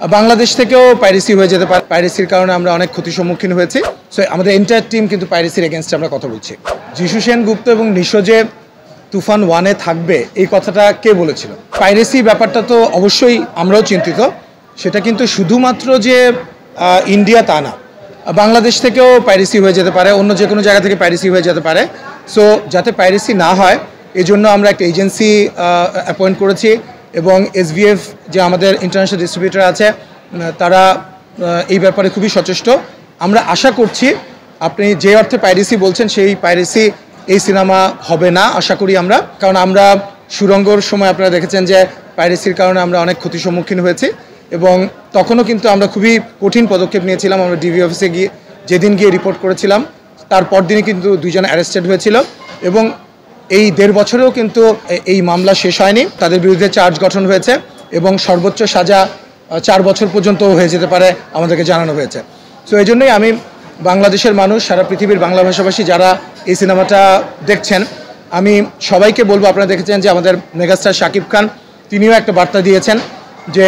বাংলাদেশ থেকেও পাইরেসি হয়ে যেতে পারে। পাইরেসির কারণে আমরা অনেক ক্ষতির সম্মুখীন হয়েছি। সো আমাদের এন্টায়ার টিম কিন্তু পাইরেসির এগেনস্টে আমরা কথা বলছি। যিশু সেনগুপ্ত এবং নিশো যে তুফান 1-এ থাকবে এই কথাটা কে বলেছিল? পাইরেসি ব্যাপারটা তো অবশ্যই আমরাও চিন্তিত। সেটা কিন্তু শুধুমাত্র যে ইন্ডিয়া তা না, বাংলাদেশ থেকেও পাইরেসি হয়ে যেতে পারে, অন্য যে কোনো জায়গা থেকে পাইরেসি হয়ে যেতে পারে। সো যাতে পাইরেসি না হয় এজন্য আমরা একটা এজেন্সি অ্যাপয়েন্ট করেছি এবং এসভিএফ যে আমাদের ইন্টারন্যাশনাল ডিস্ট্রিবিউটর আছে তারা এই ব্যাপারে খুবই সচেষ্ট। আমরা আশা করছি আপনি যে অর্থে পাইরেসি বলছেন সেই পাইরেসি এই সিনেমা হবে না আশা করি আমরা, কারণ আমরা সুরঙ্গর সময় আপনারা দেখেছেন যে পাইরেসির কারণে আমরা অনেক ক্ষতির সম্মুখীন হয়েছি এবং তখনও কিন্তু আমরা খুবই কঠিন পদক্ষেপ নিয়েছিলাম। আমরা ডিবি অফিসে গিয়ে যেদিন গিয়ে রিপোর্ট করেছিলাম তারপর দিনই কিন্তু 2 জন অ্যারেস্টেড হয়েছিল এবং এই 1.5 বছরেও কিন্তু এই মামলা শেষ হয়নি। তাদের বিরুদ্ধে চার্জ গঠন হয়েছে এবং সর্বোচ্চ সাজা 4 বছর পর্যন্ত হয়ে যেতে পারে আমাদেরকে জানানো হয়েছে। সো এই জন্যই আমি বাংলাদেশের মানুষ, সারা পৃথিবীর বাংলা ভাষাভাষী যারা এই সিনেমাটা দেখছেন, আমি সবাইকে বলবো, আপনারা দেখেছেন যে আমাদের মেগাস্টার শাকিব খান তিনিও একটা বার্তা দিয়েছেন যে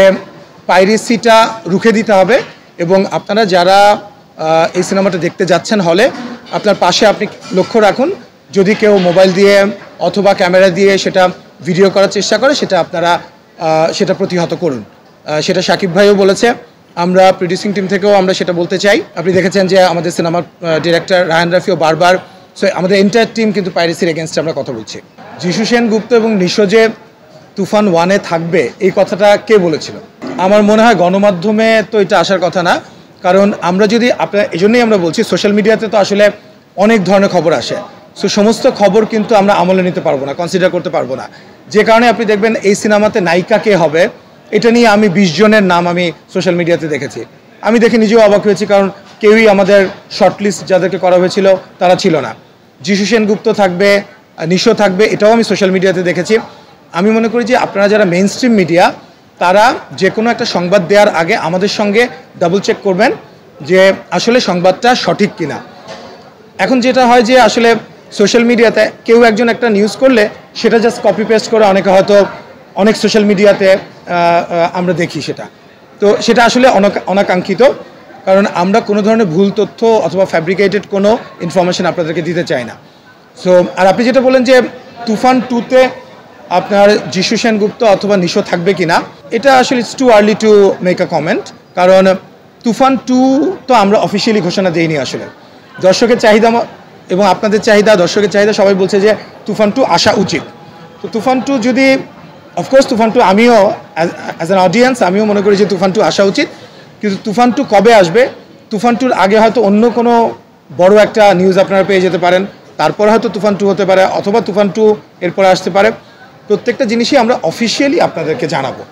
পাইরেসিটা রুখে দিতে হবে এবং আপনারা যারা এই সিনেমাটা দেখতে যাচ্ছেন হলে আপনার পাশে আপনি লক্ষ্য রাখুন, যদি কেউ মোবাইল দিয়ে অথবা ক্যামেরা দিয়ে সেটা ভিডিও করার চেষ্টা করে সেটা আপনারা সেটা প্রতিহত করুন। সেটা শাকিব ভাইও বলেছে, আমরা প্রডিউসিং টিম থেকেও আমরা সেটা বলতে চাই। আপনি দেখেছেন যে আমাদের সিনেমার ডিরেক্টর রায়ান রাফিও বারবার, সো আমাদের এন্টায়ার টিম কিন্তু পাইরেসির এগেনস্টে আমরা কথা বলছি। যিশু সেনগুপ্ত এবং নিশো যে তুফান 1-এ থাকবে এই কথাটা কে বলেছিল? আমার মনে হয় গণমাধ্যমে তো এটা আসার কথা না, কারণ আমরা যদি আপনার এই জন্যই আমরা বলছি সোশ্যাল মিডিয়াতে তো আসলে অনেক ধরনের খবর আসে। সো সমস্ত খবর কিন্তু আমরা আমলে নিতে পারবো না, কনসিডার করতে পারবো না। যে কারণে আপনি দেখবেন এই সিনেমাতে নায়িকা কে হবে এটা নিয়ে আমি 20 জনের নাম আমি সোশ্যাল মিডিয়াতে দেখেছি। আমি দেখে নিজেও অবাক হয়েছি, কারণ কেউই আমাদের শর্টলিস্ট যাদেরকে করা হয়েছিল তারা ছিল না। যিশু সেনগুপ্ত থাকবে, নিশো থাকবে, এটাও আমি সোশ্যাল মিডিয়াতে দেখেছি। আমি মনে করি যে আপনারা যারা মেইন স্ট্রিম মিডিয়া তারা যে কোনো একটা সংবাদ দেওয়ার আগে আমাদের সঙ্গে ডাবল চেক করবেন যে আসলে সংবাদটা সঠিক কিনা। এখন যেটা হয় যে আসলে সোশ্যাল মিডিয়াতে কেউ একজন একটা নিউজ করলে সেটা জাস্ট কপি পেস্ট করে অনেকে হয়তো অনেক সোশ্যাল মিডিয়াতে আমরা দেখি সেটা, তো সেটা আসলে অনাকাঙ্ক্ষিত, কারণ আমরা কোনো ধরনের ভুল তথ্য অথবা ফ্যাব্রিকেটেড কোনো ইনফরমেশন আপনাদেরকে দিতে চাই না। সো আর আপনি যেটা বলেন যে তুফান 2-তে আপনার যিশু সেনগুপ্ত অথবা নিশো থাকবে কি না, এটা আসলে it's too early to make a comment, কারণ তুফান 2 তো আমরা অফিসিয়ালি ঘোষণা দিইনি। আসলে দর্শকের চাহিদা এবং আপনাদের চাহিদা, দর্শকের চাহিদা, সবাই বলছে যে তুফান 2 আসা উচিত। তো তুফান 2 যদি, অফকোর্স তুফান 2 আমিও অ্যাজ অ্যান অডিয়েন্স আমিও মনে করি যে তুফান 2 আসা উচিত, কিন্তু তুফান 2 কবে আসবে, তুফান 2-র আগে হয়তো অন্য কোনো বড় একটা নিউজ আপনারা পেয়ে যেতে পারেন, তারপর হয়তো তুফান 2 হতে পারে, অথবা তুফান 2 এরপরে আসতে পারে। প্রত্যেকটা জিনিসই আমরা অফিসিয়ালি আপনাদেরকে জানাবো।